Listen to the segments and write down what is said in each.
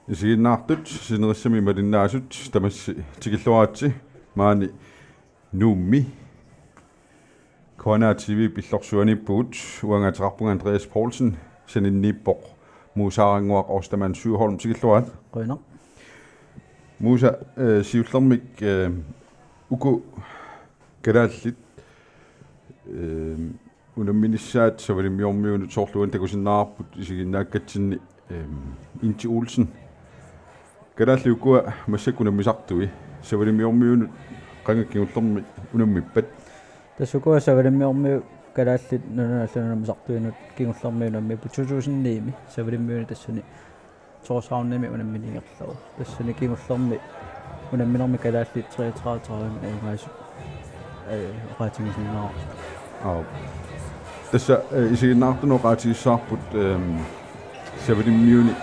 isiginnaartut sinerissami malinnaasut tamassi tikilluaratsi maani nuummi Kona TV pillorsuanippugut uangateqarpunga Andreas Poulsen saninniippoq muusaaranguaq Orstaman Sygholm tikilluat qina muusa siullermik uku kadaallit unamminissaat savalimmiormiunut sorluan takusinnaarput isiginnaakatsinni Inti Olsen kadaalli ukua massakunammisartui savalimmiormiunut qangakkiullermi unammippat tasukua savalimmiormiu kadaallit nunaallanamisartuinut kingullermiunammi 2009 savalimmiuni tassani torsaarnimi unamminingerlaru tassani kingullermi unamminermi kadaallit 33 aimaasu oqaatigisinnaar tassa isiginnaartuno qaatigissaarput savalimmiuni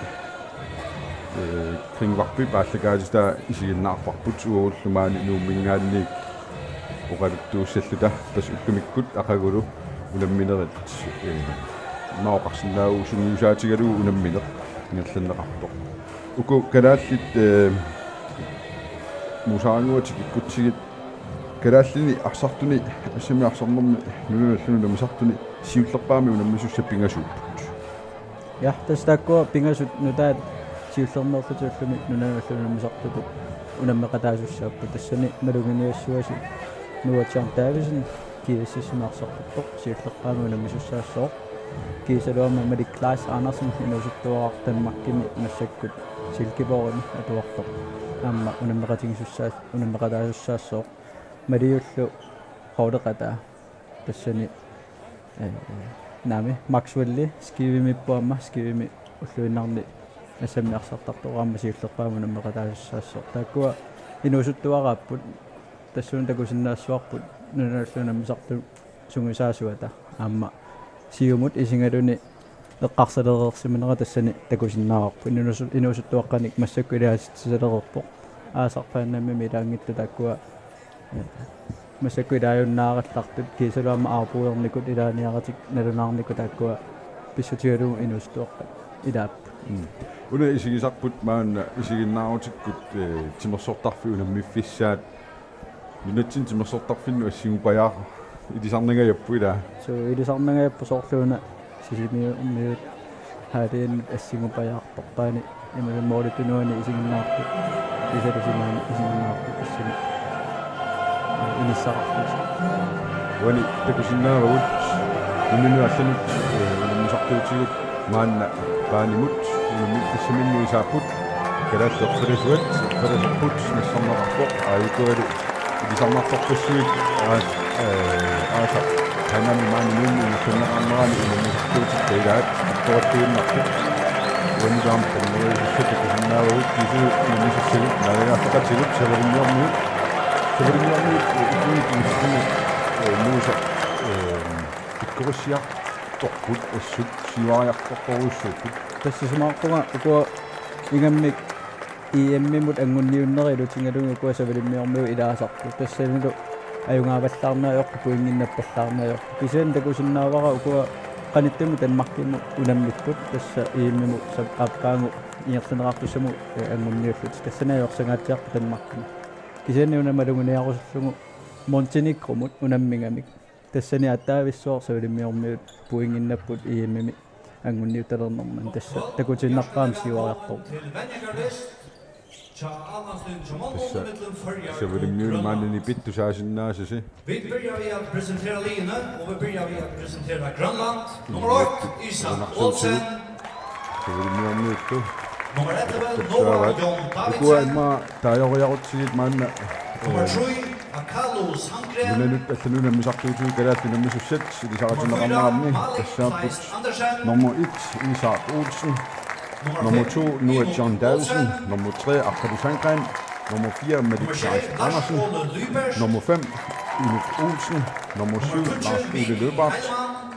kringvarpi paallakaatista isiginnaarparput uullumaani nuummingaanniik oqaluttuussalluta tas ullumikkut aqagulu unamminerit naoqarsinnaagu sungiusaatigalu unammineq ngerlanneqarpoq uku kadaallit musaaranguatik ikkutsigit kadaallini arsartuni assami arsarnermi nunalluni namisartuni siullerpaami unammissussa pingasuupput ja tastakkua pingasut nutaat siullernerlutullumi nunalluni namisartuput unammeqataasussaapu tassani malunginiassuasi nuatiartaavisen kiisassimarsartuppoq siullerpaami unammissussaassooq kiisaluama Malik Klaas Andersen inusuttuaqartanmakkimi massakkut silkiborimi atuartoq amma unammeqatigisussaas unammeqataasussaassooq mariullu qawleqataa tassani nami Maxwelli skivimippuamma skivimi ulluinnarni assammiarsartartoqaamma siullerpaami unammeqataasussaassooq taakkua inusuttuaqaapput tassuun takusinnaassuarput nunallunammisartu sungisaasuata amma siumut isingaluni eqqarsalerersiminera tassani takusinnaararpu inusuttuaqqanik massakku ilaasitsisalererpoq aasarpaannammi milaangittu taakkua massakku ilaajunnaarallartut kiisaluamma aapuuernikut ilaaniaratik nalunaarniku taakkua pissutigalu inusuttuaqqa ilaappu una isigisarput maanna isiginnaarutikut timersortarfi unammiffissaat minatsin timersortarfinnu assigupajaaq ilisarnangajappu ilaa so ilisarnangajappu soorluuna sisimiumiut haaliin assigupajaaqtorpaani imalammoolitunuani isiginnaarpu isalusimaani isiginnaarpu assini inissaqarput wani takusinnaarut unnuallanut unammisartuutigut maanna paanimut unammiffissaminnuisaapput kalaallerferisuat ferisupput nassarnaqarpoq aayukuali ilisarnartorpassuit aasa hanami maani nuummi unassunneqarnerani unammisartuutik kailaat toratuinnarpoq wanigaam qommeruissatakusinnaarut kisu unammissassagit nalagaafaqatigut savalimmiormiut muusa ikkorussiartorput assut siuariartorporuussuupput tassisumaaqquga ukua ingammik iemmimut angunniunnerilu tingalunga ukua savalimmiormiu ilaasarpu tassanilu ajungaavallaarnaajoqqu puinginnappallаарnaajoqqu kisen takusinnaavara ukua qanittumu tanmarkimu unammipput tassa iemmimu sappaappaangu inerlaneqartussamu angunniullut tassanaajorsangaatiarpu tanmarkimu kiseni unamalunguniarusullugu Montenegromut unammingamik tassani attaavissuar savalimmiormiut puinginnapput iemmimi angunniutalernerman tassa takutinnarpaam siuariartor tassa savalimmiuni maannini pittusaasinnaasasi Vi börjar med att presentera Line och vi börjar med att presentera Grönland. Nummer 8, Isak Olsen. savalimmiormiuttu Nummer 11, Nora John ukua Davidsen. imma taajoriarutsigit maanna Nummer 3, Akalu Sandgren. unanut allanunammisartuutigu kalaallinammissussat Nummer 4, ilisaqatinneqarnaarni Malik tassaapput Kleist Andersen. nummer 1 Isak Olsen nummer 2 nu John Davidsen nummer 3 Akalu Sandgren nummer 4 Malik Nummer 6, Kleist Lars Andersen Ole Lybers. nummer 5 Ulrik Olsen nummer 7 Lars Ole Løbart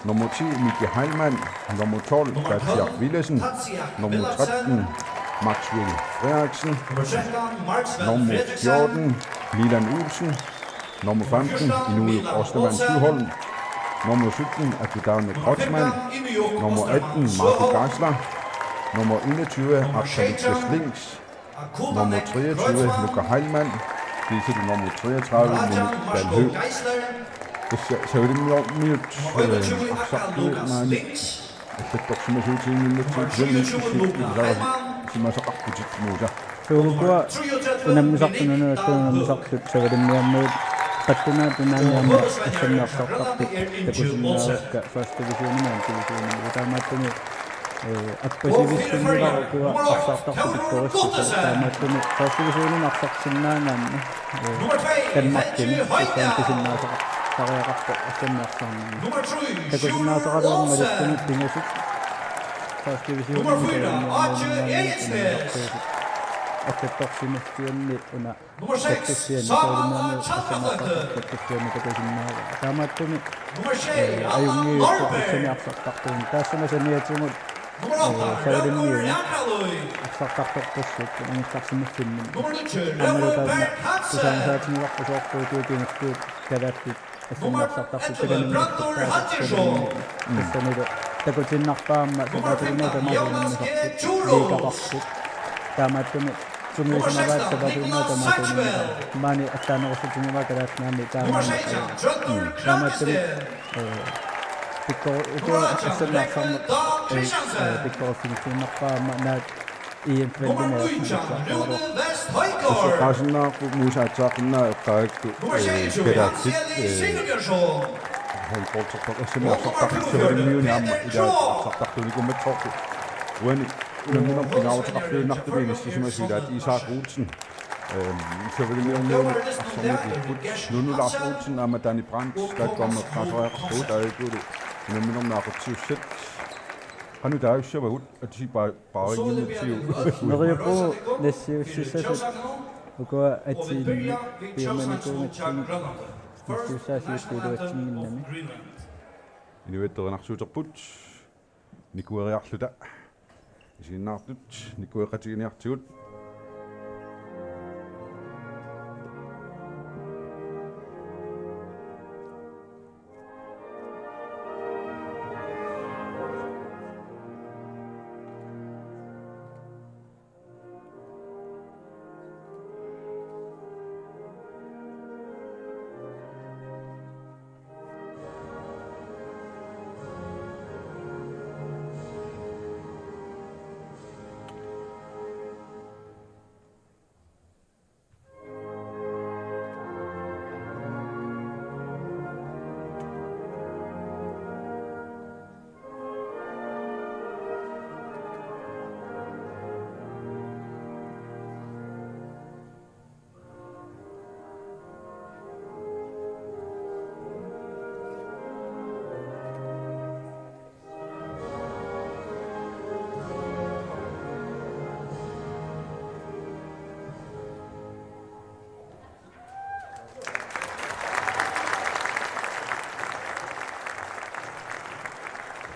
nummer 10 Miki Heilmann nummer 12 Katja Willesen nummer 13 Maxwell Frederiksen Nummer 13, Mark Sven nummer Fredriksen. 14 Milan Olsen nummer 15 Inuit Ostermann Sygholm nummer 17 Akidane Krotsmann nummer 18 Marco Geisler Nummer 21, Arkadiusz Links. Nummer 23, Luca Heilmann. Diese nummer 33, Monique Dalhø. Sevdim minut aksaqtuunaani аллатторсимасуутиин минутсииллэрни симасақарпутикмууса суукуа унаммисартунуна туунаммисартут савалиммиармуут qattuna tunaaniamma ассаннаарсартартут такусиннаавакка first division-имаан тивисуунни таамааттуни аппасивиссунниларукуа арсартарту пиккориссуса таамааттуни first division-ин арсартиннаанаанна канмартини таамааттусиннаасақар тариақарпо ассаннаарсаарнаа такусиннаасақалуарма латтуни тингасут first division-ин аттатторсимассианни уна таттуссиани саалимаами ассаннаартартуттуссиани такусиннаава таамааттуни аюнгиутту ассаниарсартартуни таассама саниатсумут саалиммиуна ассартартортуссут аниттарсимассинни аммалутаана тусаансаатиниларпусоорпуутуутингаттуут калааттут ассаниарсартартут таганаммиттаасаттуни ассанилу такутиннарпаама сапаатулума тамаасууннисартут ликапарпут таамааттуни сумисмаваат сапаатулума тамаасууннисартут маани аттаанерусутингава калаатнаами таамааттуни пикко ассаниарсарма пиккорфинисууннарпаама наат qaasinaaqu muusaatsaaqinaa eqqaagtu kalaatsit holqortortoq assimaarsortartusuulimmiuni aamma ilaatsartartunikummatsortu uani unamminam pingaavutaqarluunnartumiin issisimasuulaat Isak Olsen савалимиорнуuni арсэрмикиппут нунулаарс Olsen аама таани Brandt таккорма qasoriaqartuut аалгули унамминорнаақутсиуссат Hanu dagsjøbahut at de bare initiativ. Noripo nessiussisasut uko atsinni piumanikumatsin nessiussasiuttuuluatsinginnami Inuetternersuuterput nikueriarluta isinnartut nikueqatigiниartigut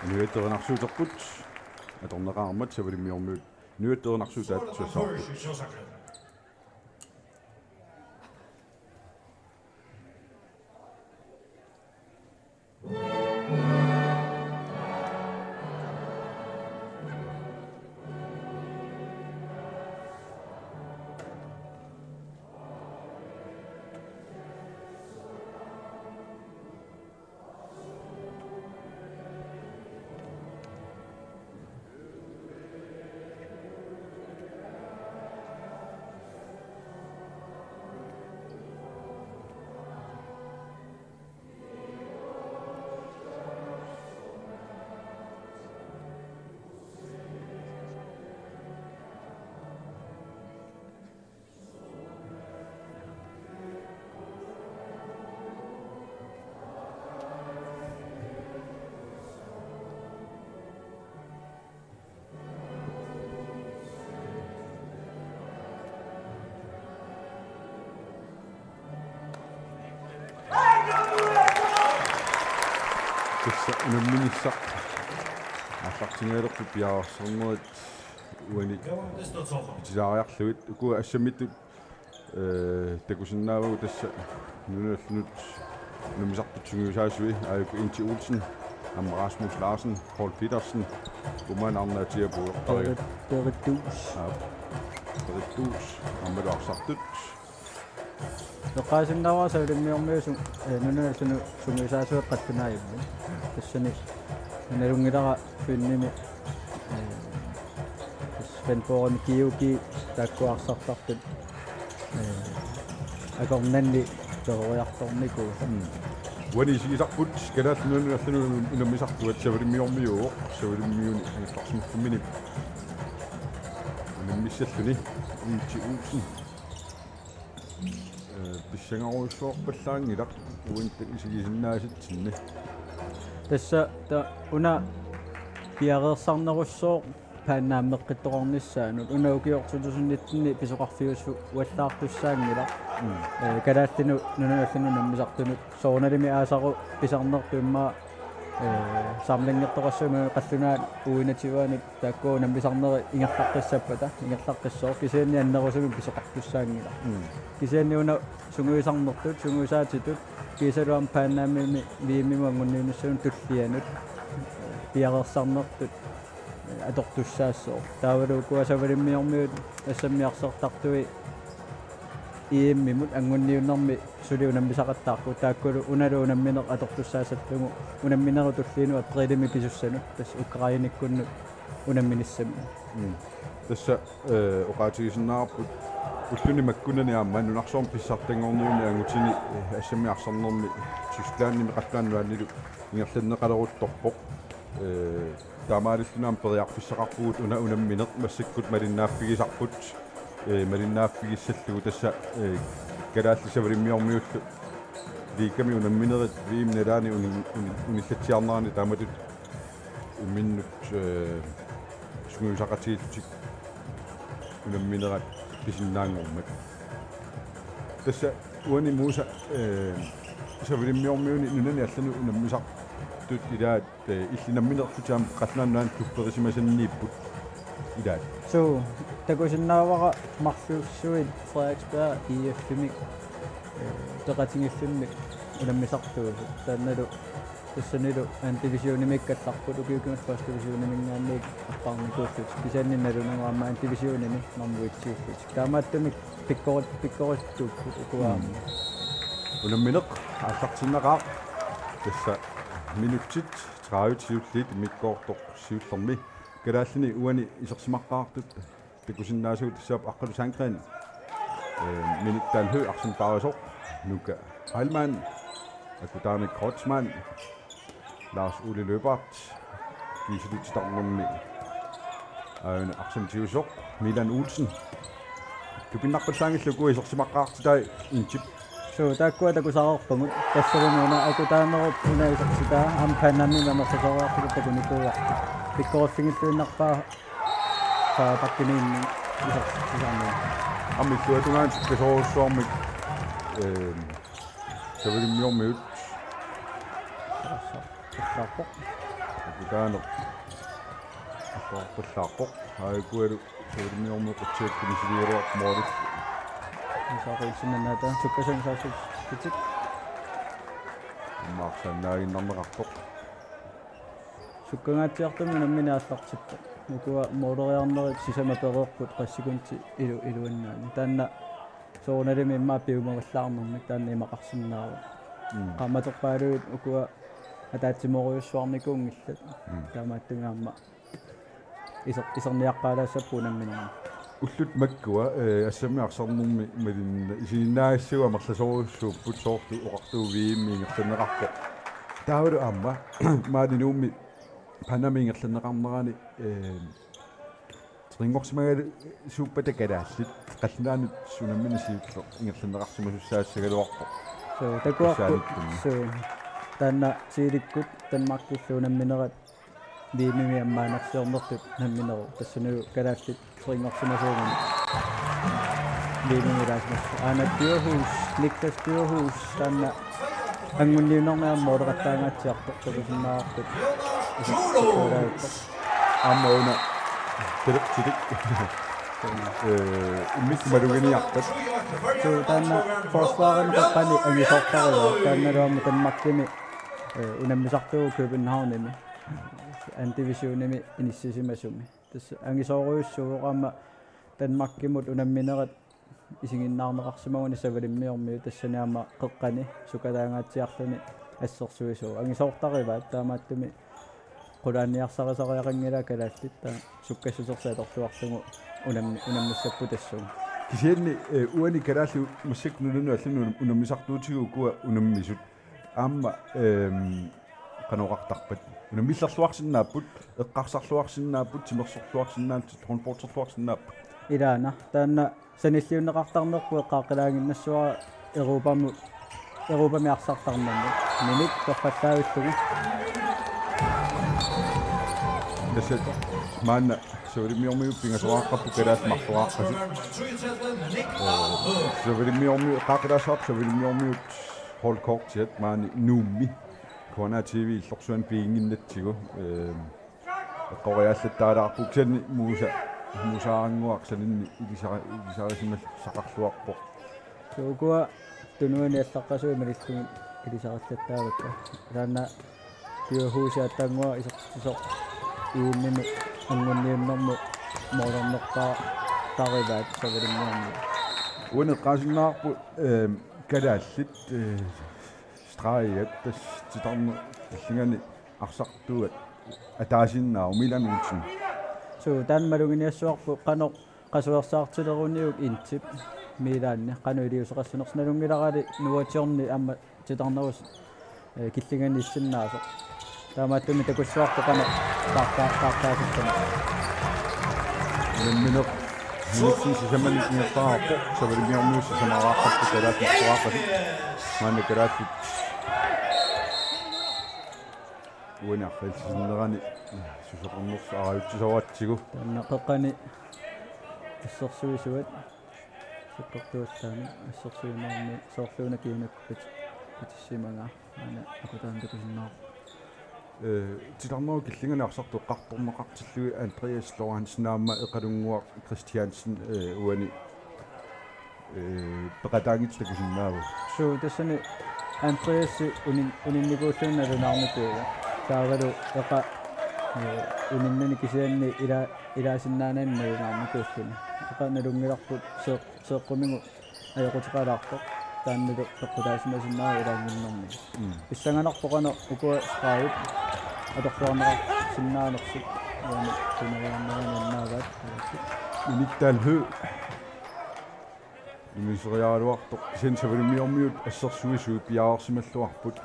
Nyetternersuuterput atorneqaarmat savalimmiormuut nyetternersuutaatsussarput unamminissaq арлартингалерпу пиаарсэрмуат уани тилариарлуит уку ассамиттут такусиннаавагу тасса нуналлунут нумисартутсугиусаасуи аайку Inti Olsen Ham Rasmus Larsen, Paul Petersen, Roman Arna Tierbo, Berit Dus. Berit Dus, Ahmed Arsardut. Jokaisella seurimmiormiu nuna sunguisaasueqqattunaayimmi tassani nalungilera finnimi Svendborg Kiuki taakkuarsartartut akornanni toriartorniku Wani sigisarput kalaatnunnerlunu unammisartuat saverimmiormiuoq saverimmiuni angiqarsimuffimmini unammissalluni Iiti Olsen pissangaruissuorpallaangilaq uinta isigisinnaasitsinni tassa ta una piareersarnerussuoq paannaammeqqittoqornissaanut una ukiortutusunnittinni pisoqarfiussu uallaartussaangilaq kalaattinu nunallunu nammisartunut soornalimi aasaru pisarnertuimmaa saamlangertoqassunu qallunaat uinativaanut taakku nammisarneri ingerlaqqissappata ingerlaqqissoo kisianni annerusumi pisoqartussaangilaq kisianni una sunguisarnertut sunguisaatitut kiisaluam paannaamimi viimmimangunniinussuun tullianut piareersarnertut atortussaassoo taavaluukua savalimmiormiut assammiarsertartui iimmimut angunniunnermi suliunammisaqattaarpu taakkulu unalu unammineq atortussaassallungu unammineru tulliinu aprilimi pisussanut tas ukrainikkunnu unamminissami tassa oqaatigisinnaarput ulluni makkunani aamma nunarsoorm pissartangorniuni angutini assammiarsarnermi Tysklandnimi qallaannuannilu ingerlanneqaleruttorpoq taamaalillunaam periarfissaqarpugut unammineq massakkut malinnaaffigisarput malinnaaffigissallugu tassa kalaalli savalimmiormiullu liikami unamminerit viimnalaani unillatsiarnaani taamatut minnut sunguisaqatiillutik unamminerat pisinnaangormak tassa uani muusa savalimmiormiuni nunani allanu unammisartut ilaat illinamminerlutaam qallaannaan tupperisimasinnniipput ilaat so takusinnaavara marluussuit Frederiksberg IF-mi teqatingiffimmi unammisartuusu taannalu tassanilu an divisiunimikkallarput ukiukimat first divisiunimingaanniik apparnikuullut kisanninnalunungaamma an divisiunimi marmuitsiuffut taamaattumik pikkorittuupput ukuaamma unammineq aallartinneqaaq tassa minutsit 30 siulliit mikkoortoq siullermi kalaallini uani isersimaqqaartut takusinnaasugut tissaap aqqalu Sandgren minuttaan hø arsim parisoq nuka Heilmann akutaarnik Kreutzmann Lars Ole Løbert kiisulutstarnermi auna arsim tiusoq Milan Olsen tupinnarpallaangilluku isersimaqqaartitai inchip so taakkua takusaqorpungut tassalunuuna akutaanerup unaisersitaa ampaannaammi mamersasoriartut takunikuuartu pikkoriffiнгиллуиннарпаа таапаккининни исарсисарнаа аммиккуатунгаан песоруссуармик савилиммиормиут тааппоқ акутаанер аккорпаллаарпоқ аакуалу савилиммиормиуқутсиаккуни силиеруарп моорит исарисиннаната суккасангсаасут китик марсанаагиннарнеқарпоқ суккангаатсиартумми намминааллартиппа нукуа моодериарнерит сисамапереерпут qassikunti илуаннаани таанна соорналими иммаа пиумаваллаарнэрмик таанна имақарсиннаава qammaterpaaluit ukua атаатсимориуссуарникуунгиллат таамааттунгаамма исерниаққалаассаппу намминаа уллут маккуа ассамиарсарнэрми малинна исиннаассуа мерласоруссууппут соорту оқартуувиимми ингерланеқарпоқ таавалу аама маалинуумми панамингерланеқарнерани трингорсимагал сууппатакалааллит қаллаанут сунаммини сиутло ингерланеқарсимасуссаассагалуарпо so takuarpu so taanna siilikkut tanmarkulluunamminerat viimimi ammaanarsiornertut nammineru tassanu kalaallit tringorsimasuungan viimimi laasmas Anna Dyrhus Niklas Dyrhus taanna angunniunernaammooderattaangaatsiartoq takusinnaartut аммауна телептилик иммиккумалугиниартат so taanna forsvaren qaqqani angisortaruа taannaluammu tanmarkimi unammisartugu Københavnimi an divisionimi inississimasumi tassa angisoruissuuqaama Danmarkimut unamminerat isinginnaarneqarsimaguni savalimmiormiu tassaniama qeqqani sukalaangaatiarluni assersuisuu angisoortarivaat taamaattumi qulaanniarsaqisariaqangila kalaallit ta sukkassusersatorluarlugu unammissapu tassugu Kisienni uani karallu massiknulunu allunu unammisartuutigu kuwa unammisut aamma qanoqartarpat unamillerluarsinnaaput eqqarsarluarsinnaaput timersorluarsinnaat hornporterluarsinnaaput ilaana taanna sanilliunneqartarnerpu eqqaaqilaanginnassuara Europami arsartarnammu minik torfallaavillугу Tässä maanna sovrimmiormiu pingasoraqqappu kalaasmarluaqqasit sovrimmiormiu qaqilaasarp sovrimmiormiut holkortiat maani nuummi kona tv illorsuan piinginnatsigu eqqoriaallattaalaarpuk sanni muusaaranguaqsaninni ilisarisimal saqarluarpo suukua tunuani allaqqasui milillumi ilisarallattaavakka taanna työhuusiattangua isortisoq iinnimi angunniunnermu moornerpaa tarivaat sovrimmiormiu uaneqqaasinnaarpu kalaallit straiat tas titarmu tallingani arsartuat ataasinnaau milanuutsin suu taanmalunginiassuarpu qanoq qasuersaartileruniuk intip miilaanni qanu iliuseqassunersnalungilarali nuatiorni amma titarnerus killingani issinnaasuq taamaattumi takussuartu qanoq taartaasissana unammineq minutsin sisamani ingertaarpo sovrimmiormiu sisamaraaqarpu kalaasmarluaqqasit maanna kalaallit uaniarfalsisinnerani susoqorners araayutsisavatsigu taanna qeqqani assersuisuat sukkortuuttaani assersuinermi soorluuna kiunakkat pitissimanga maana akutaantakusinnaar titarneru killingani arsartu qartorneqartillugi Andreas Lorentzen naamma eqalunguaq Christiansen uani peqataangitlakusinnaavu suu tassani Andreas uninnikuulluunnalunaarnikuuga saavalu eqa uninnani kisianni ilaasinnaanannuunaarnikuulluni eqa nalungilarput seeqqumigu ajoqutiqalaartoq taannalu peqqutaasimasinnaau ilaanginnermi issanganarpoqana ukua spraayut atorluarneqa sinnaanersut uani tuneriarneranannaavaat uniktaalhø imiseriaaluartoq kisen savalimmiormiut assersuisuut piaarsimalluarput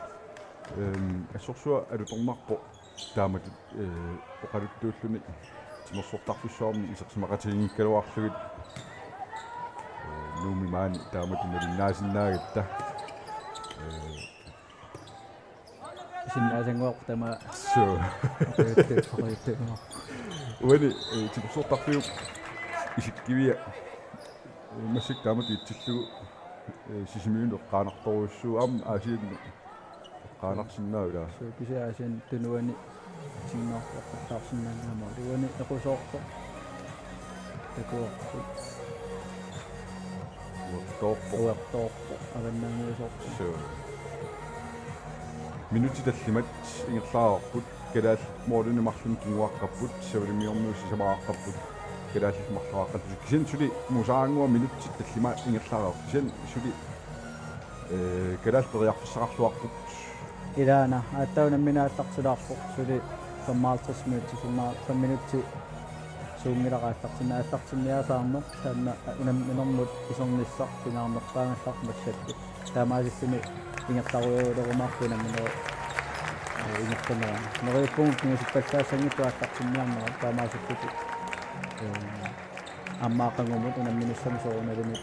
assorsua alutormarpo taamat oqaluttuulluni timersortarfussuarmi isersimaqatiginkkaluarlugit nuumi maani taamatumalinnaasinnaagitta sinnaasanguaq tama so aquyuttuuq uani timersortarfuguk isikkivia massik taamat itsillugu sisimiunu eqqaanartoruussuu aam aasiinnu eqqaanarsinnaavilaa suu kisiaasin tunuani sinnaartoqqattaarsinnaannaama uani equsoorto takuortu uertoorpo avannaanguisortu so minuti tallimat ingerlaarput kalaall moorlunumarlun kinguaqqapput savalimmiormiu sisamaraqqapput kalaallit marlaraqqapput kisen suli musaangua minuti tallima ingerlaaraq kisen suli kalaall periarfissaqarluarput ilaana aattaunamminaallaqsilaarpoq suli 55 minutti 5 minutti suungilaqaallaqsinna аллартинниасаарнер таанна унамминэрмут исернissaq пинаарнерпаангаллар массатти таамаасиссими ингерларуйорумаарпунамминер ингертанера нериппугу кингисиппаллаассангитту аллартинниарнера таамааситтути аммаақангумут унамминиссами сооруналими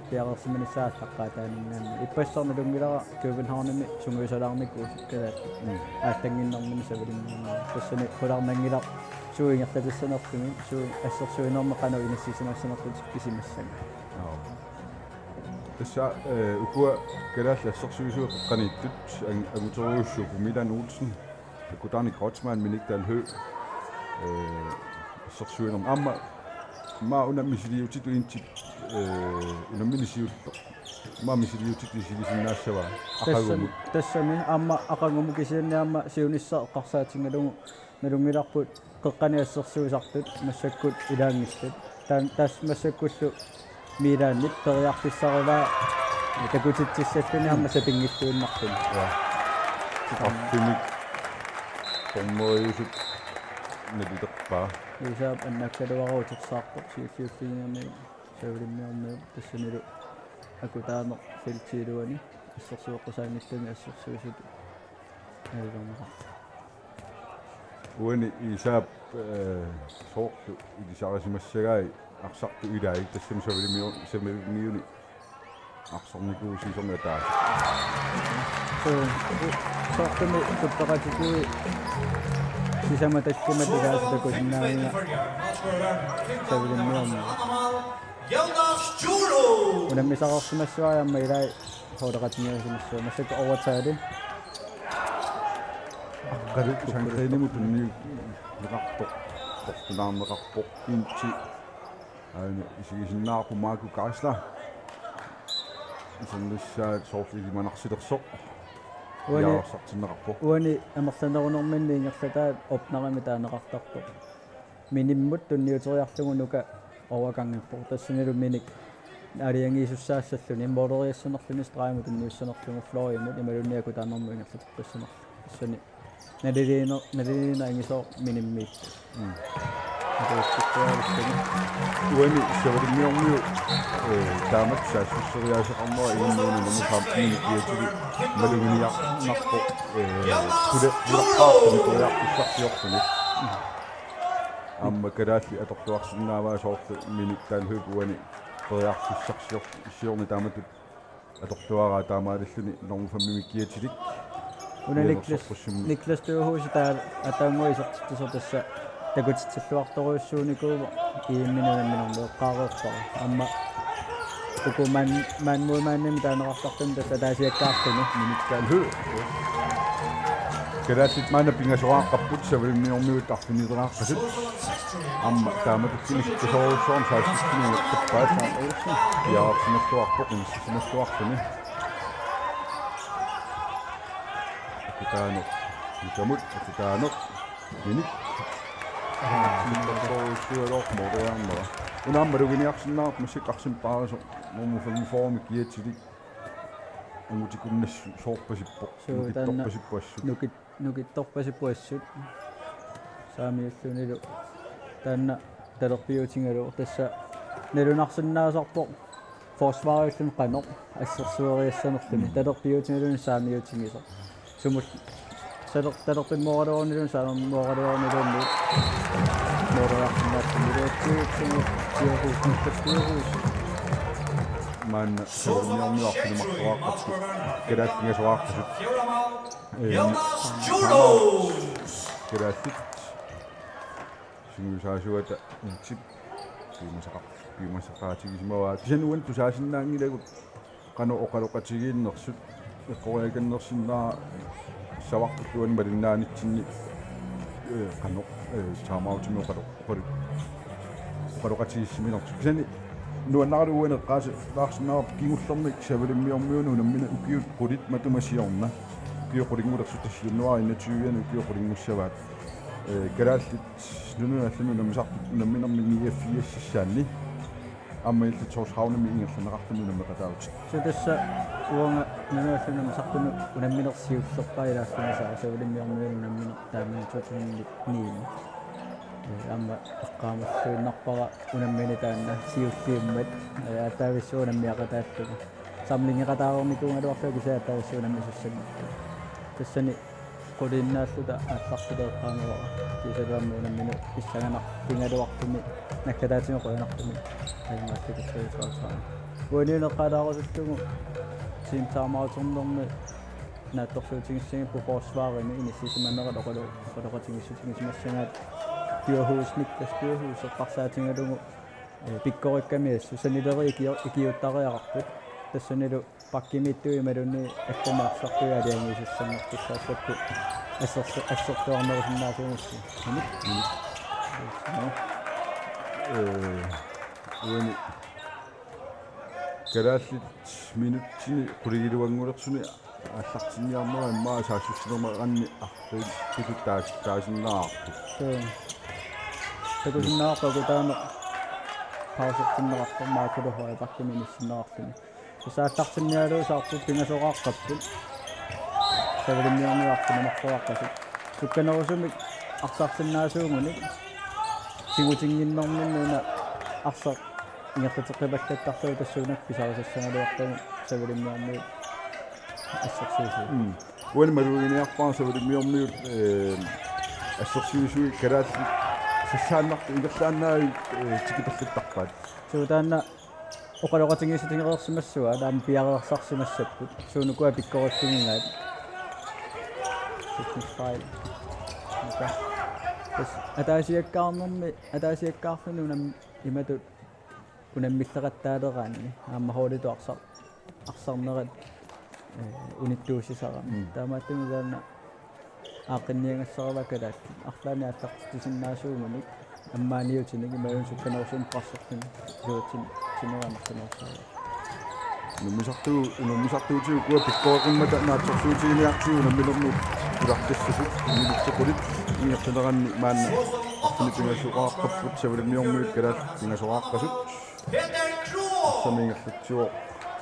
пиарерсиминissaаллаққаа тааниннаанни иппассарналунгилара Københavnими сунгуисалаарникку калаат ааттангиннэрмини савалиннэрмаа тассани хулаарнангилар суингерлатассанерфими суу ассерсуинермеқану инассисимассанерпут кисимассага Tässä ukua kalaalla assersuisuu qaniittut aguteruussuupu Milan Olsen Kudani Kreutzmann miniktal hø assersuinerm amma maa unammisiliutitu intit unamminisiullo maa misiliutitu isilisinnaassawa aqagumut тассами аама ақангуму кисианни аама сиунисса қарсаатингалугу налунгиларпут қеққаниассерсуисартут массаккут илаангиссат таас массаккуллу милааннит периарфиссарулаа такутитсиссаллуни аама сапингиллуиннартун арфимик томмоюсут набитеқпаа исаап аннаккалуаруутерсаарпо сиуффингами савлиммиарнеу тассанилу акутаано филтилуани ассерсуоққусаангиллуни ассерсуисут алгомаа уани исаап соорту илисарисимассагаи арсарту илаи тассам савлимиуни арсорникуусисорна таа соортуми туппақатикуи сисама таккиматигаасутакусиннаанга савлиммиарна унаммисақарсимассуариамма илаи хоолеқатиниусимассуа массак овертайли аққалу санкрeenimut unni liqarpoq portunaarneqarpoq inti aana isigisinnaarpu maaku karisla isannussaat soorligimanarsilersoq яарсартиннеқарпо уани амерланерунэрминни ингерлатаат опнарами таанеқартарпо миниммут тунниутериарлугу нука овакангиппо тассанилу миник алиангиисуссаассаллуни иммоолериассанерлуни страйму тунниуссанерлугу флоримут ималунниаку таанерму ингерлатарпассанер тассани налилина ангисоо минимми уани савлиммиорниу таамат саассуссериаасеқарнера игиннууни намусааппини киатили малугиниарнарпо кулеққартуни кулеққиссарсиортуни амма калаалли аторлуарсиннааваа соорлу миниттаалхуп уани периарфиссарсиорт иссиорни тааматут аторлуараа таамааллуни нормуфаммими киатилик уна Никлас Тøhus таа атаангуисертиссор тасса такутитсиллуарторуйуссууникуума иимминанамминэрму эққаареерпара амма укуман манмуумааннами таанеқартартун тасса таасиаккаартуни миниттаалху калааллит маана пингасорааққарпут савлиммиормиут арфинилерааққасут амма тааматуккимиссоруссуарн саасситтинуэққиппаат яарсимассуарпоқ иссимассуарлуни Никамут, Акутаано, Миник. Суерорморуарнера. Унааммалугиниарсиннаап масикарсимпаарасо нормуфамиформи киатилик уутикуннассу соорпасиппоқ торпасиппуассут нукитторпасиппуассут саамиуллунилу таанна талерпиутингалу тасса налунарсиннаасарпо форсваариллун қанеқ ассерсуериассанерлуни талерпиутингалуни саамиутингисо сумут талерпиммооралуунилун сааммооралуунилуунни мооралаарнаассимилуутсиутсугу man савлиммиормиуарфинимарторааққарту калааттингасуааққасут калааттит сингусаасуата интип пимасақаатигисимаваа тисануан тусаасиннаангилагут қано оқалоқатигииннерсут эққориаканнерсиннаа савартуллуани малиннаанитсинни қано таамаутими оқалоқатигиссиминерту кисани нуаннаруунеққааси лаарсинаарп кигуллерник савалиммиормиуну наммина укиут qulит матумасиорна киоқулингулерсу тассиуннуари натиуяну киоқулингуссаваат калааллит нунуналлуну намисарту намминермини еффиассаанни аммаилли торсраунами ингерланеқартуну намеқатаавут сутасса уонга нунуаллуну сартуну унамминерсиуллерпаилаассунасаа савалиммиормиуну наммина таамаатутунни ниини амма эққаамассуиннарпара унаммини таанна сиуллиуммат атаависсуунаммиақатааллуга самлингеқатаарорникуунгалуарлуга кисаатаависсуунаммисуссаннарту тассани qulиннааллута ааллартула эққаамавара кисалуамми унаммину иссаганартингалуартуми наккатаатимеқуянартуми аймааттикуссуисаасаа уанинеққалаарусуллугу симтаамааторнерми наатторсуутингиссагиппу форсваарими иниссисиманнерал оқалоқатингиссутингисимассагаат Tøhus Niklas Tøhus эққарсаатингалугу пиккориккамиассу санилери икиуттариақарпут тассанилу паккимиттуи малунни аккумаарсартуи алиангисуссаннертуссаассаппу ассертуарнерусиннаасуунусси uani kalaallit minuttini quligiluangulersuni аллартинниарнера иммаа саассуссинермеранни арри пикуттааsinnaarpu пекусиннаартаку таама паусертиннеқарпа маакулухой паккими ниссиннеқартуни сааллартинниалуу саарпу пингасоқааққаппут савилимниарниартуни маққуаққасут сукканерусумик арсартиннаасуунгуник сигутингиннэрминнуна арсар ингерлутеққипаллаттартуу тассуунак писарисассаналуартуни савилимниарниут ассерсуусу уани малугиниарпаа савилимниарниут ассерсуусуи калаалли сассааннарту ингерлааннаи тикипаллаттарпаат суутаанна оқалоқатингиситингерерсимассуа таама пиареерсарсимассаппут суунукуа пиккорутсигингаат файл ника тас атаасиаккаарнэрми унам иматут унаммиллеқаттаалераанни аама хоолиту арсарнерат униттуусисара таамааттумилаана аақинниангассаралакалаат арлаани аллартисиннаасуугуник аммааниутиник имаун сукканерсуум парсертин юутин синерамартинерсаа нумисартуу куа пиккоориммата наатсорсуутигиниартиу наммилерну улартассасут милитсеқулит ингертанеранни маанна арфинипингасуqaаққаппут савилимниормиут калаат пингасоqaаққасут Peter Kroos! самингерлутсуо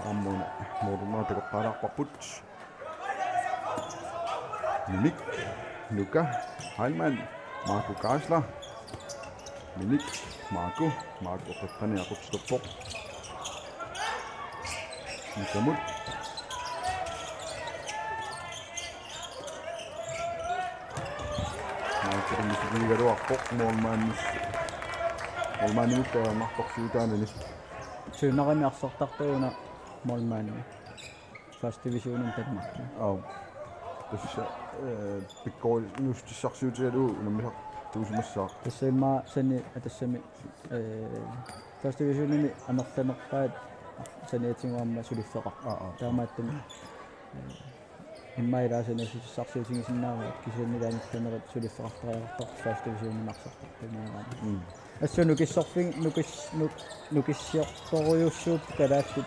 аммуна модумаа текоққалаарпарпут Minik Nuka Heilmann Marco Geisler Minik Marco Qattani aqupstorpoq Nikamut Marco Molmanut martorsuutaanani suunaramiarsortartuuna molmaanni first divisionin Danmark tässä pikkoil justissarsuutialuu nammisaq tuusimassaaq тассаимаа сани атассами first divisionin анерланерпаат саниатингуамма сулиффеқар таамааттами иммаилаасанасиссарсуутингисиннааваа кисианнилаанилланерат сулиффеқартариартар first divisionin арсартар тамиараани ассуну киссорфин нукиссиорторуйуссууп калаассут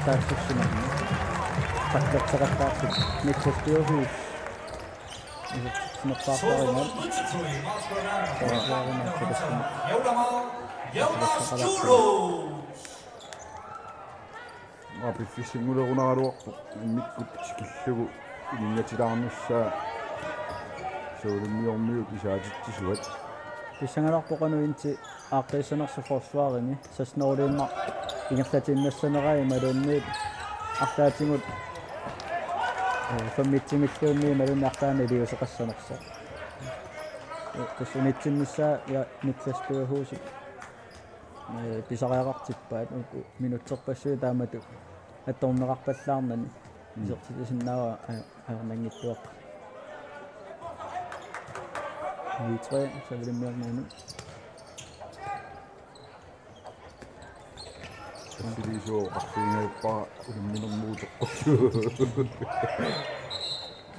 таассуссинарни таккатсеқартаарсут никсэстиорхус снаппаартаринаа Jonas Churros! апиффиссингулерунаралуарпу иммиккут киллугу инингатилаарнissaa суулиммиормиу кисаатиттисуат писсангаларпоқануинти ааққиссанерсу форсваарини саснерулииннар ингерлатиннассанераа малуунниит артаатингут фаммитсимиллуунни малуунни артаани лиусеқассанерсаа тассунитсиннссаа я никласпиухуусик писариақартиппаат минутсерпассуи таамату атторнеқарпаллаарнани исертисиннаава аернангиттуақ витре савилиммиарнуну силисоо арсингаппаа улимминэрмуутеққу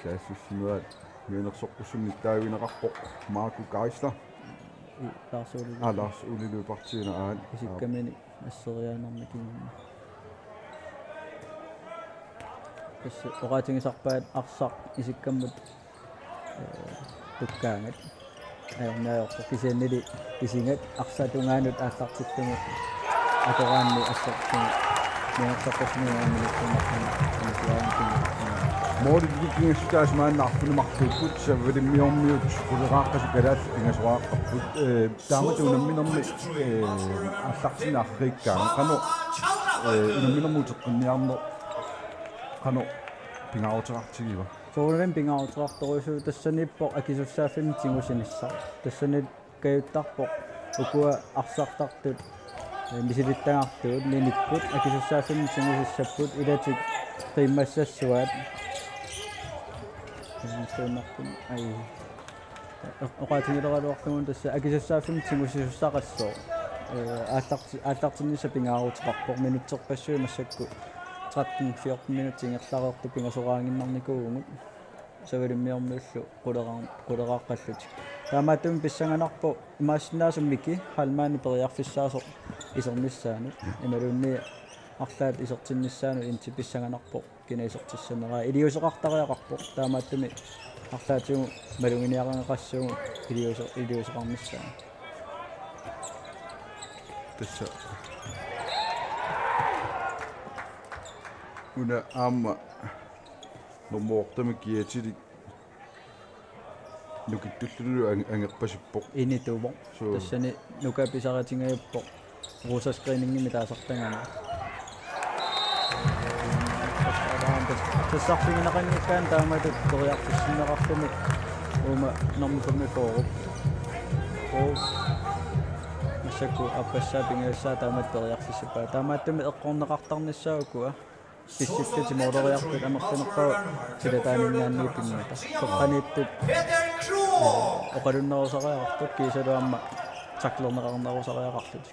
саассуссинуат миунерсорпуссунник таавинеқарпоқ Марко Гайслер Lars Ulilø partierne aal исиккамини ассериаанермикинни тасса оратингисарпаат арсақ исиккаммут туккаангат аернаайорпо кисианнили кисингат арсатунгаанут ааллартиттугу атораанни ассертугу миерсаққусниуаамилуттумарпана мордигингингиссутаас мааннаарфунумарлууппут саввилиммиормиут кулерааққасу калаал ингасуааққарпут тааматунамминерми аллартинаарриккаан қано инамминермуутеққинниарнер қано пингаарутеқартигива соорен пингаарутеқарторусуу тассаниппо акисуссааффими тигусиниссар тассанит каюттарпо укуа арсартартут мисилиттагаартуут ниниккут акисуссааффими тигусиссаппут илатик қиммассассуаат стоннартун ай оqaатингилералуартугун тасса акисуссааффими тигусиссақассоо ааллартинниса пингаарутеқарпо минутсерпассуи массакку 13-14 минути ингерлареорту пингасораангиннарникуугут савилиммиормиуллу quleraaqqallуtik таамааттум писсанганарпу имаассинаасуммики халмаани периарфиссаасо исернissaanu ималуунни арлаат исертиннissaanu инти писсанганарпу кинаисертиссанераа илиусеқартариақарпу таамааттуми арлаатигу малугиниақангеқассугу илиусеқармиссаа тасса уна аама номоортами киатилик нукиттуллулу ангерпасиппоқ инитумо тассани нукаписаратингаюппо русаскринингими таасартангана тассарфигинақангиккаан тааматут ториарфиссинеқарлуми ума нормуками фооруп масакку аппассаапингаассаа таамат ториарфиссапаа таамааттуми эққорнеқартарниссаагукуа писситтати моодориартут амерлунерпаа силатааниннаанни пингата соққанииттут Peter Kroh! оқалуннерусариақартут кисалуамма таклернеқарнерусариақартут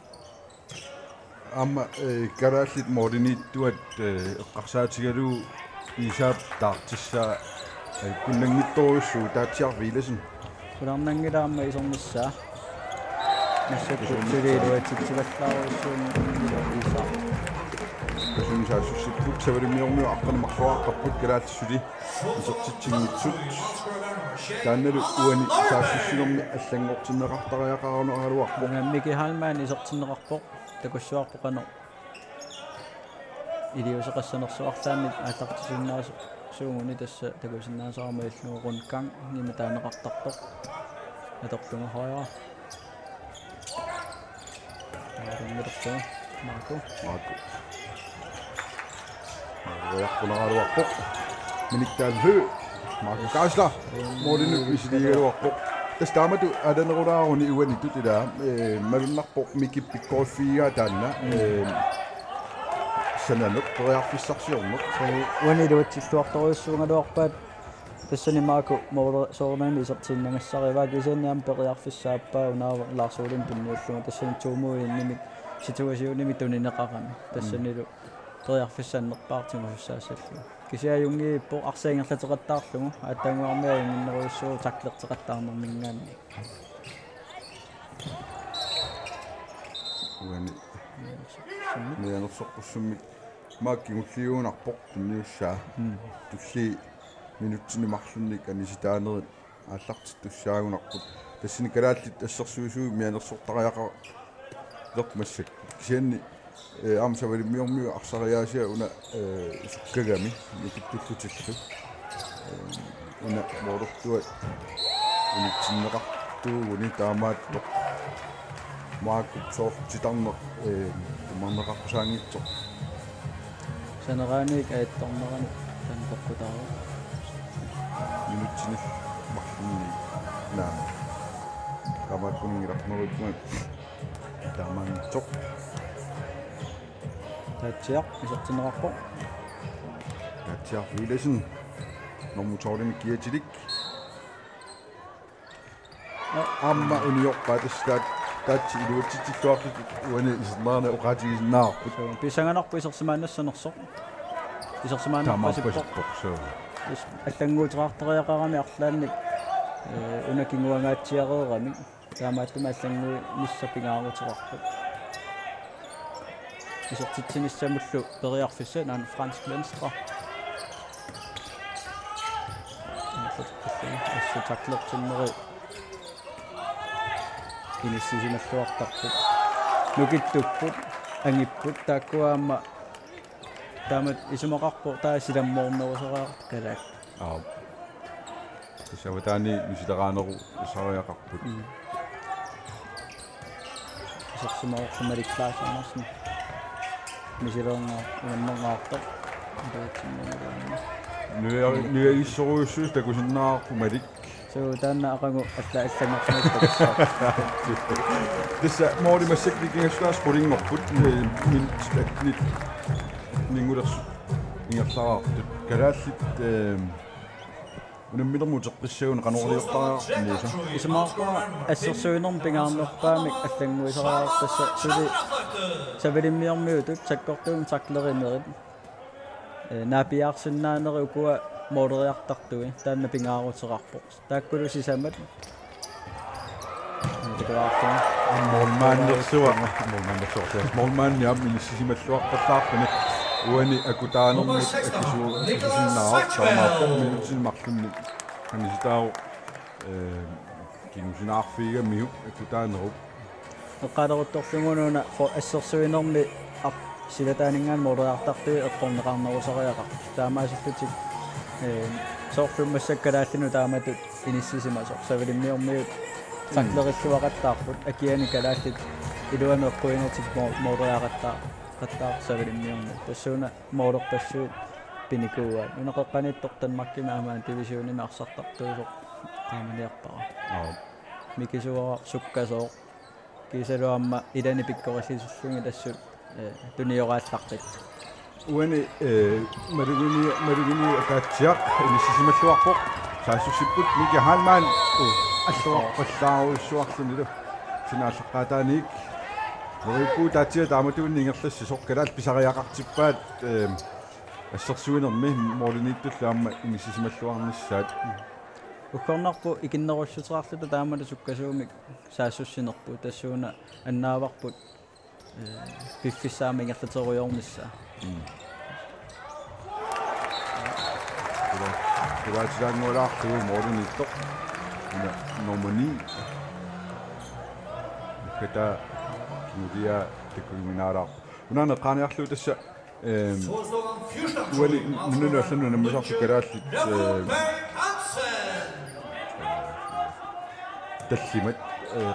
аама карааллит моориннииттуат эққарсаатигалуу исаап таартиссаа куннангитторуссуу таатсиарвиласин куларнангилаама исернissaа массакку силиилуатитсилаллааруссуун иса касун саасуссиппут савалимиормиу аққанимарлуаққаппут галаатиссули исертитсигнитсут таанналу уани саассуссигорми аллангортиннеқартариақарну аалуарпо мики халмаан исертиннеқарпоқ такуссуарпоқано илиусеқассанерсуарлаанни ааллартисиннаасу суугуни тасса такусиннаасаарма иллуурункан ниматаанеқартартоқ аторлунга хояа таамерсо марко яққунааруарпоқ миниттааллу марко каасла моорину исилигалуарпоқ тастаамату аланерулааруни уанитут илаа малуннарпоқ микиппиккооффиига таанна сананут периарфиссарсиорнеқ уанилуатсиллуарторуйуссуунгалуарпаат тассани марко моора соорнаани исертиннангассариваа кисаниам периарфиссааппаа унаава ларсуулин пинниуллуга тассани туумуинними ситуасионими тунинеқарами тассанилу периарфиссааннерпаартимуссаассаллу кисиаюнгииппо арсаингерлатеқаттаарлугу ааттангуармиа ингиннеруйуссуу таклертеқаттаарнермингаанни уани мианерсоққуссуммик мааккигуллиуунарпоқ тунниуссаа тулли минутсинимарлунник аниситаанерит ааллартит туссаагунарпут тассини калааллит ассерсуусуу мианерсортариақа лермассак кисианни амсавалиммиормиу арсариаасиа уна суккагами никиттуллутиллу уна моорортуа унитсиннеқартуугуни таамааттоқ маакуп соортитарнеқ тумарнеқарпусаангитсоқ санерааник аатторнерани танпоққутаару минутсинил марлунни на таамааккунингиларнеруккуа таамаангитсоқ таатсиақ исертинеқарпо таатсиар виласин нормуторлими киатилик амма униорпаатассаат таатси илуатситиллуарлут уани исернаарна оқаатигисиннаарпут писанганарпу исерсимаанассанерсоқ исерсимаанааппасиппоқ тамааппасиппоқ аллангуутеқартериақарами арлаанник унакингуангаатсиареерами таамааттума аллангуи миссапингаарутеқарпу исертитсиниссамуллу периарфисса наан франsk венстра асса таклертиннери киниссисиналлуартарпут нукиттуппут ангиппут тааккуаама таамат исумақарпу таа силаммоорнерусераақарт калаак саватаани нисилераанеру сариақарпут исерсимаорсумали клаасаарнарсни мисилернаа унаммернаарта нуяиссоруйуссуус такусиннаарпу малик соо таанна ақангу аллангорсмаа тасса моори массаккигингасsuas qulingorput min нингулерс ингерлараартут калааллит унаммилермутеққиссагун қанорилиортариарниса исмаарпа ассерсуинерм пингаарнерпаамик аллангуисараартасса сули савилиммиормиутут саккортуун таклеринерит наапиаарсиннаанери укуа моодериартартуи таанна пингаарутерарпо тааккулу сисамат Итуаартуна Молмааннерсуа молмаанниам инисималлуаққарлаарпани уани акутаанермут акисуусиннаа таамааппо минутсиммарлунни каниситаау кинусинаарфигаммиу акутаанеруп эққалерутторлугунуна фо ассерсуинерми силатаанингаан модераартартуи эққорнеқарнерусариақар таамаасиллутик соорлуммассаккалааллину тааматут иниссисимасо савилиммиормиут саклериллуақаттаарпут акиани калааллит илуанеққуинертик модераақаттаа савилиммиорми тассууна моодерпассуит пиникууа унеқеққаниттортанмаккимаамаан дивисионима арсартартуусоқ тааманиарпара микисуара суккасоо кисалуамма илани пиккориллисуллунги тассут туниорааллартик уани маригуни акаатсиақ инисисималлуарпоқ саассусиппут мики хаалмаан аллуарпаллааруссуарлунилу синааллаққатааник нориппуу таатиа тааматуунни ингерласси соққалаал писариақартиппаат ассерсуинерми моолиниттулла аама инисисималлуарниссаат уккорнарпу икиннеруссутерарлута таамалу суккасуумик саассуссинерпу тассууна аннааварпут пиффиссаами ингерлатеруйормисса Кулаатилаангуалаартуу моолинитто номани кета киудиа текуиминаараа унаана qaaниарлуу тасса уали нунуаллану наммасарсу калааллит таллимат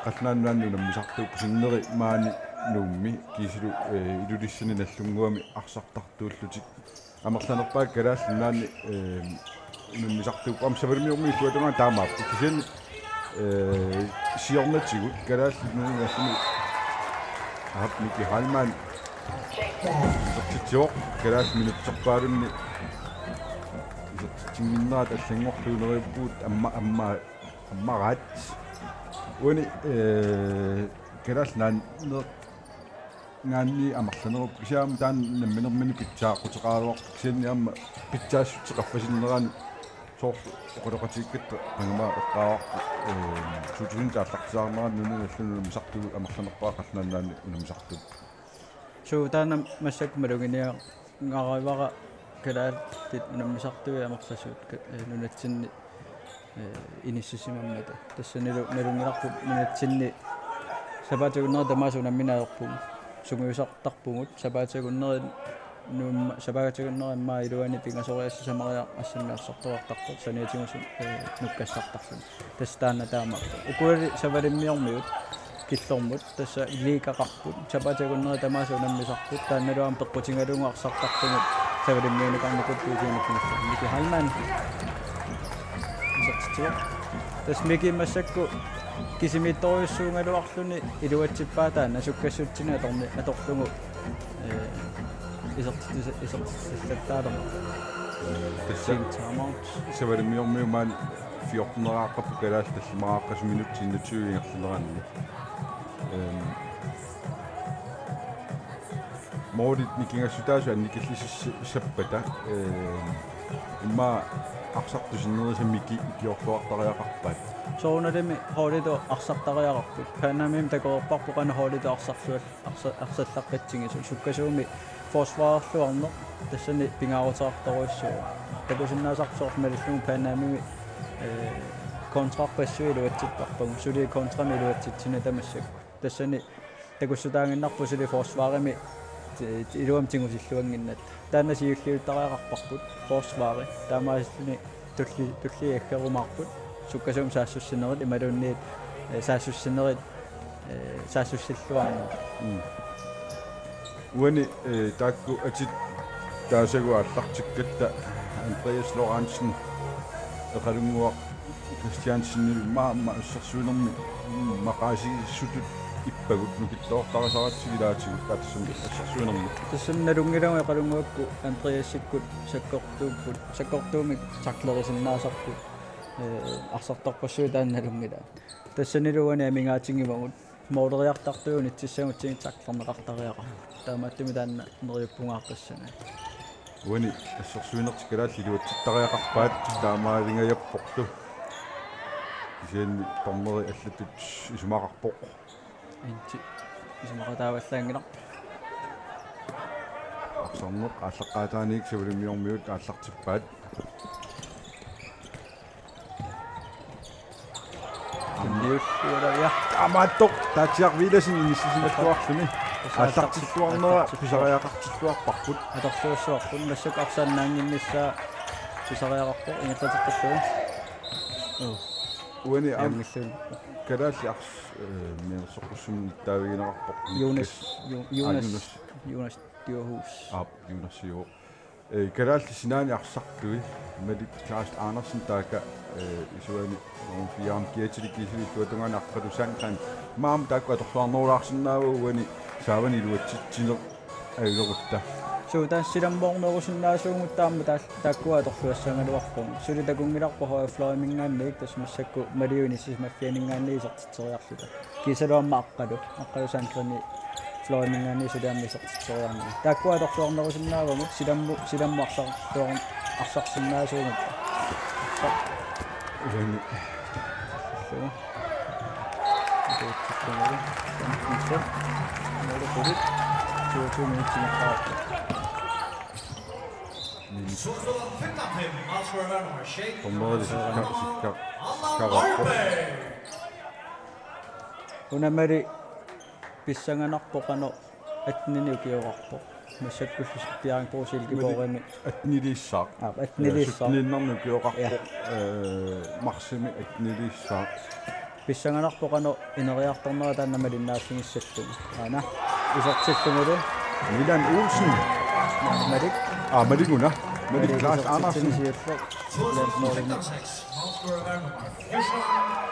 qalnaannuannu nammisartuu pusinneri maani nuummi kiisilu ilulissani nallunguami arsartartuullutik амерланерпаак калааллинаани наммисартуп амсавалмиорми суатунга таамаап кисен сиорнатигут калааллинаани апники халман сертитио калааллиминутсерпаалунни тингиннаат аллангорлуунериппуут аммараат уни калааллаан ngaanni amarlanerup kisiaam taan namminermini pitsaaqutеqaaluaq kisianniamma pitsaassuteqaffasinneraan soor oqoloqatiikkat qangama eqqaawaqtu suutusin taallaqtisaarneraan nununallunu misartugu amarlanerpaa qalnaannaanni unamisartup suutaanam massak maluginia ngaarivara kalaaltit unamisartugi amarlasuut nunatsinni inissisimamata tassanilu nalungilarput nunatsinni sapaatugunner tamaasuunamminaayorpum sunguyusartarpungut sapaatagunnerin nuumma sapaatagunnerimmaa iluani pingasoriassamaria assanniarsartorartarput saniatimusun nukkassartarsun tastaanna taamaqtu ukuali savalimmiormiut killormut tassa iliikaqarput sapaatagunneri tamaasuunammisarput taannaluam peqqutingalungarsartarpungut savalimmiuniqarnikut tuukiiniknissa miki halmaan isartitiwa tas miki massakku кисимитторюссуунгалуарлуни илуатсиппаатаа насуккассутсина аторлугу исертиссаттаалер тассаамаут савалмиормиумаан 14-ааққаппу калаалл таллимааққас минутсиннатсуингерлунеранни моодит никингассутаасу анникиллисиссаппата имма арсартусиннерисаммики икиорлуартариақарпаат сооналими хоолидо арсартариақарпут панамим такоорпарпу қана хоолидо арсаллаққатсигису суккасууми фосфаарлуарнеқ тассани пингаарутаартаруиссуу такусиннаасарсоорс малиллугу панамими контраппассуи луатсиппарпагу сули контрами луатситсина тамассак тассани такуссутаангиннарпу сули фосфаарими илуам тингусиллуангиннат таана сиуллиуттариақарпарпут фосфаари таамаасни тулли аккерумаарпут суккасуум саассуссинерит ималуунниит саассуссинерит саассуссиллуарна уани таакку атит таасагу аллартиккатта Andreas Lorentzen эқалунгуа Кристиансиннил маама уссерсуинерми мақааси сутут иппагут нукиттоортарасаратсигилаатигут таатсуми ассерсуинерми тассанналунгилага эқалунгуакку Andreasиккут саккортуумик саклерисиннаасарпут арсартарпассуи таанналунгила тассанилуани амингаатингивагут моодериартартуун итсиссагутсигит саклернеқартариаqa таамааттуми таанна нериппунгааққассана уани ассерсуинертикалаалли илуатситтариақарпаат таамаалингаяппорту кисианни тормери аллатут исумақарпоқ инти исмақатааваллаангилар арсарнеқ ааллаққаатааник савалимиормиут ааллартиппаат амниуллуалая амааттоқ таатиар виласин иниссисиматтуарлуни ааллартиттуарнера писариақартиттуарпарпут аторсуussуарпун массак арсааннаангиннссаа писариақарпо ингерлатеққассуа уани ам аммиллун калаалли арс миерсоққуссум таавигинеқарпоқ Jonas Djurhus Jonas калаалли синаани арсартуи малик Claus Andersen таaka исуани нон фиам киатиликисуи туатунгаани аққалусаанқан маам таакку аторлуарнерулаарсинааву уани саавани луатситсинеқ аилерутта сутаассиламмоорнерусиннаасуугут таама тааккуа аторлуассаангалуарпун сулитакунгиларпо хоо флоимингаанник тасмассакку малиуни сисмаффианингаанни исертитсериарлута кисалуамма аққалусаанклани флоимингаанни сулиамми исертитсериарни тааккуа аторлуарнерусиннаавамут силамму арсарсиннаасуугут уани унамари писсанганарпоқано атнини укиорарпо массаккуллус пиарин поосилгипоорами атнилиссаа атнилиссаа ниннарну киоқарпо марсими атнилиссаа писсанганарпоқано инериарторнера тааннамалиннаассигиссаттуг ана исертиллугулу Milan Olsen малик малигуна малик Claus Andersen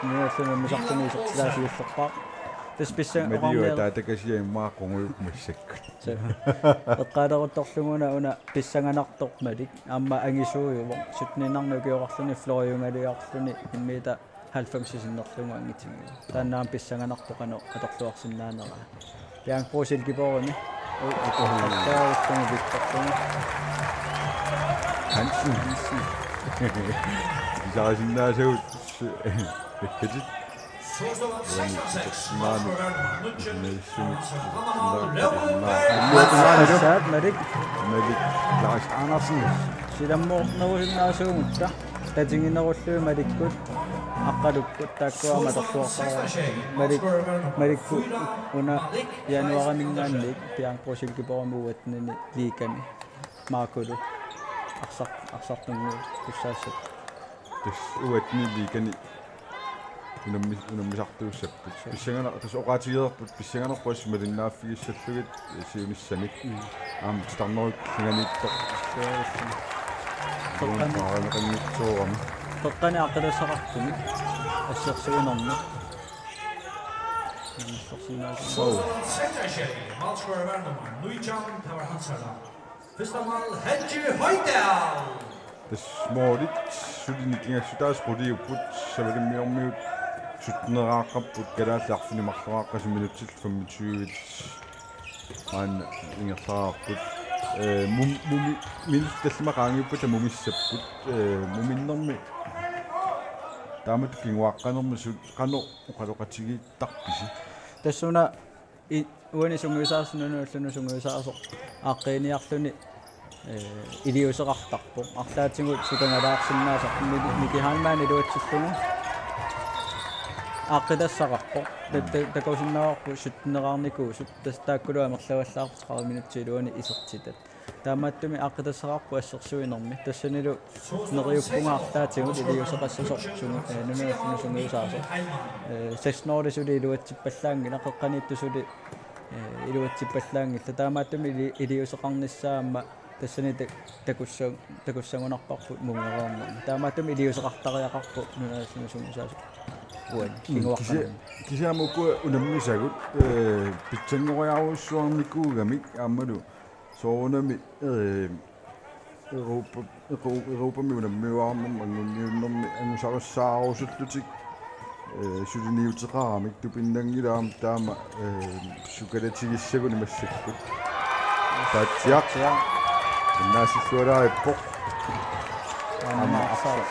нуассуна мисартуни исертилаасиуллерпаа тасписсан малиуа таатакасиа иммааққунгуйук массаккут эққалерутторлугуна уна писсанганартоқ малик аама ангисууйуво сутнинарну киоқарлуни флориунгалиарлуни иммита 90-синнерлугу ангитингу тааннаам писсанганартоқано аторлуарсинаанера пиан поосилгипоорами Hansen Isarsinnaasagут эккатит малик Claus Andersen силаммоорнерусиннаасуугутта татингинеруллуи маликкут аққалуккут тааккуама торсуарсараа маликку уна януарамингаанник пиан просилгипорамуатнини ликами маакулу арсартунгу туссаассат тас уатни ликани унаммисартууссаппут писсагана тас оqaatigerput писсаганерпус малиннааффигиссаллугит сиунissамик аам титарнерут лиганиттоқ тоққанеқаннитсуурами тоққани аққалассақартуми ассерсуинерми тас моорит сулиникингассутаас qulиуппут савалиммиормиут сутнерааққаппут калааллаарфини марлерааққаси минутсил 25 ан ингерлаарпут муми минут таллимақаангиппута мумиссаппут муминнерми таамат кингуаққанерми сут қано оқалоқатигииттарписи тассуна уани сунгуисаарсунануллуну сунгуисаасо ааққиниарлуни илиусеқартарпо арлаатингут сутангалаарсиннаасо микихаалмаани луатсиллугу ааққилассақарпо такосиннаарпу сутнераарникуусут тастааккулуа мерлаваллаарпу 30 минутсилуани исертитат таамааттуми ааққилассақарпу ассерсуинерми тассанилу нериуппунгаарлаатигут илиусеқассасор нунуассуну сунгуисаасо сеснорисули илуатсиппаллаангила қеққаниттусули илуатсиппаллаангилла таамааттуми илиусеқарниссаама тассани такуссагунарпарпу мунгераамма таамааттуми илиусеқартариақарпу нунуассуну сунгуисаасо кисаамукку унаммисагут питсангориаруссуарникуугамик аамалу соонами Europa унаммиуаармам ангунниуннэрми ангусаруссаарусуллутик сулиниутеқарамик тупиннангилаам таама сукалатигиссагуни массаккут таатсиақ наасиллуалаариппоқ амаасаа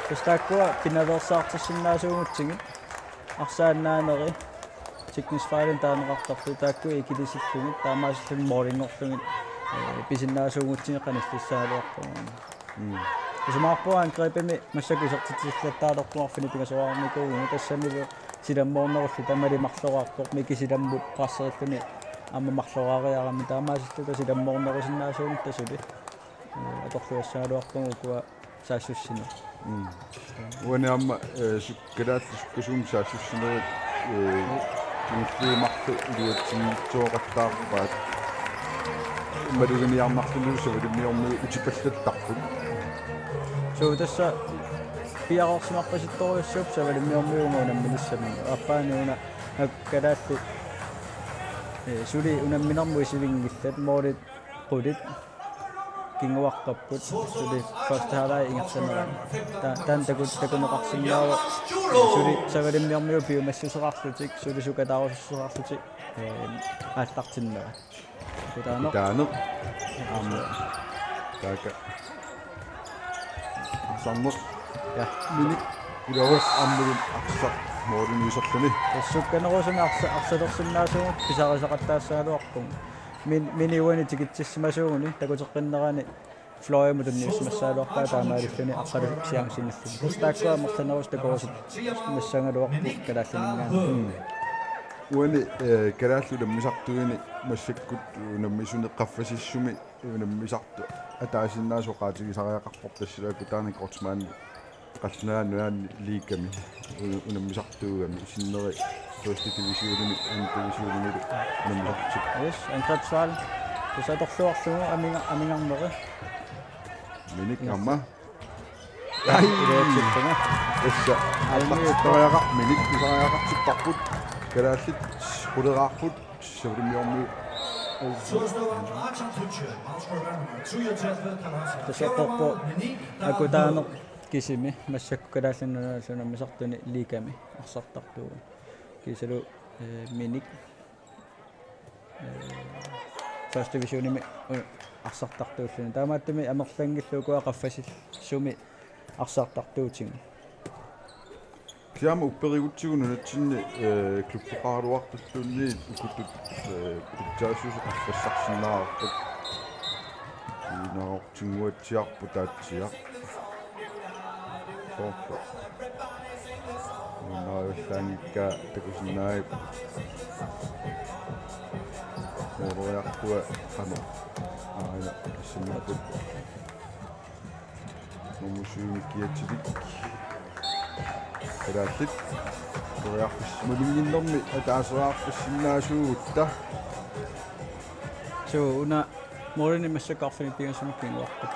Tustaakkua pinaversaartissinnaasuumutsingit arsaannaaneri sickness-file taaneqartartu taakku ikilisillungit taamaasillun morlingorlungit pisinnaasuumutsiне qanissaaluartuun Ismaarpuan grepemi massakusertitillattaaloqquarfini pingasoarmikuugu tassamilu silammoornerullu tamalimarloraarpoq mikisilammut qarsserilluni аммамарлораариарами таамаасиллута силаммоорнерусиннаасуун тасули аторлуассаалуарпугу куа саассуссина уаниамма суккалаалли суккасуум саассуссинерит миллимарлу илуатсигиитсуоқаттаарпаат малугиниарнарлунуусу илумиорму утипаллаттарпут суу тасса пиарорсимарпаситторуйуссууп савалимиормуунга унаммилиссами аппааниуна аккалаалли сули унамминарму исилингиллат моолит qudit кингуаққаппут сули first halai ингерсанеран таан такунеқарсиннаава сули савалиммиармиу пиумассусеқарлутик сули сукатаарусусеқарлутик ааллартиннера таанеқ аама така саммус я миник илавас аммулун арсақ мооринисерлуни тассукканерусуми арсалерсиннаасугут писарисақаттаассаалуарпун миниуани тикитсиссимасуугуни такутеққиннерани флоямутунниуссимассаалуарпаа таамаалиллуни аққалу сиангсиннерлуни тастааккуа мерланерус такорусут массангалуарпу калааллинингаан уани калааллула мисартуини массаккут унаммисуни қаффасиссуми унаммисарту атаасиннаасоқаатигисариақарпор тассилааку таани кортмаани qallunaannuaanni liikami unammisartuugami sinneri first divisionimi divisionnimi unammisartuk yes angrebsval tusatorluarlugu amingarneri minik amma ileetsittanga assa almiuttariaqar minik pisariaqartipparput kalaallit quleraarput savulimiormi tasaqorpo akutaane кисими массакку калааллиннунааллунаммисартуни ликами арсартартугу кисалу миник first divisionimi арсартартууллуни таамааттами амерлангиллуукуа qaffasил суми арсартартуутиг киама упперигутсигуну натсинни клубпеқаруартуллуни укуттут питсаасуусу qaffассарсинаарпут инаортингуатсиарпу таатсиа Porto. No yllängikkä takusinai. Morojakkue kano. Aina sinne. Nomusyyn kietsit. Eräsit. Morojakkue mulinginnommi ataasuaappissinnaasuutta. So una morini massakkarfini pigasumikkinguarput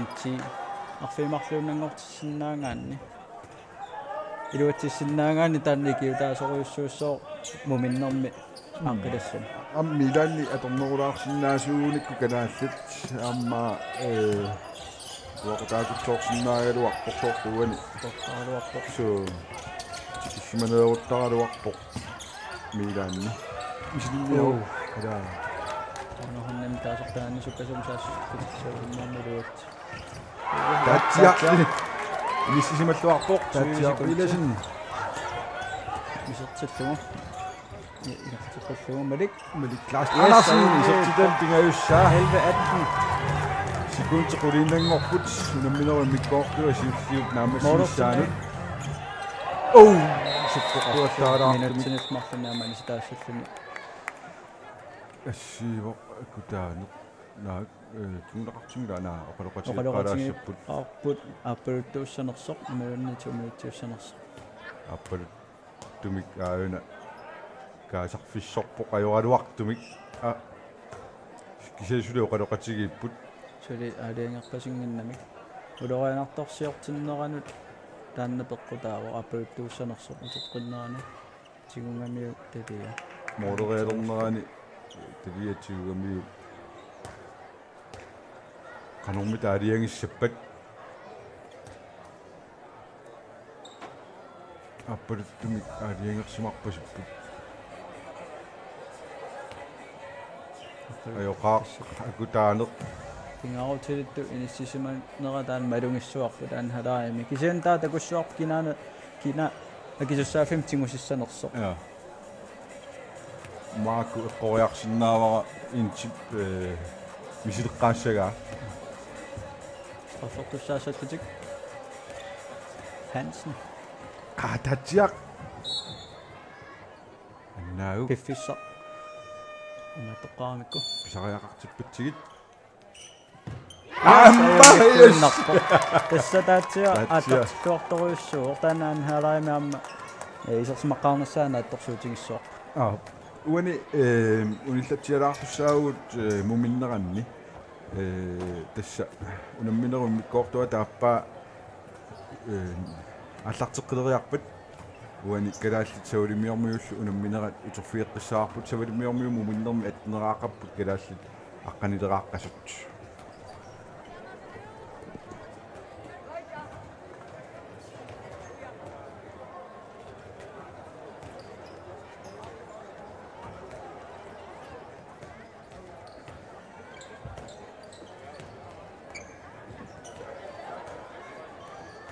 itsi арфимарлуунангортиссиннаангаанни илуатсиссиннаангаанни таанникиутаасоруйуссууссоо муминнэрми ааққилассани аммилаанни аторнерулаарсиннаасууникку канааллат аама уақутаакутсоорсиннаагалуарпорсоортуани тоққаалуарпоқ соо тикиссиманеруттаралуарпоқ милаанни исинниу калаа анаханнами таасортаани суккасум саассутсоорнэрмилуут татсиарли миссисималлуарпоқ татсиариласин мисертиллугу игартиққуллугу малик класс Andersen исертитал пингаюссаа 11-18 секундеқулииннангорпут унамминеру миккоортуа сиуллиуп наамассаанут оу сиккоқуаттаараа минутсинис марлунаамани ситаассаллуни ассиво акутаанеқ наа туунеқартингилаанаа оқалоқатингилаасиппут арпут аппертууссанерсоқ ималуннитумиутсиуссанерсоқ аппал тумик аана каасарфиссорпоқ ажоралуартумик а кисэсуле оқалоқатигииппут сули аалиангерпасингиннамик улорианарторсиортиннеранут таанна пеққутаава аппертууссанерсоқ утеққиннерани тигунгамиу талия моодериалернерани талиатигугамиу канормит аалиангиссаппат аппалуттумик аалиангерсимарпасиппут аёқаа акутаанеқ кингарутилитту иниссисиманера таан малунгиссуарпу таан халаами кисиан таа такуссуарпу кинаана кина акисуссаафим тингусиссанерсо Ja. Marco qoyarsinnaavara inchip misileqqaassагаа страфортуссаасаллутик Hansen qaatatsiaq annaagu пиффисса унатоққаамикку pisariaqartippatigit аммаилнарпо тассатаатсиа Таатсиа. ааттартиккуарторуйуссуу ортаанаан хаалаами аама исерсмаққарнссаана аттарсуутигиссуар уани униллатсиалаартуссаагут муминнеранни тасса унамминерун миккоортуа тааппаа аллартеққилериарпат уани калааллит савалимиормиуллу унамминерат утерфиеққиссаарпут савалимиормиу муминнерми аттнераақарпут калааллит аққанилерааққасут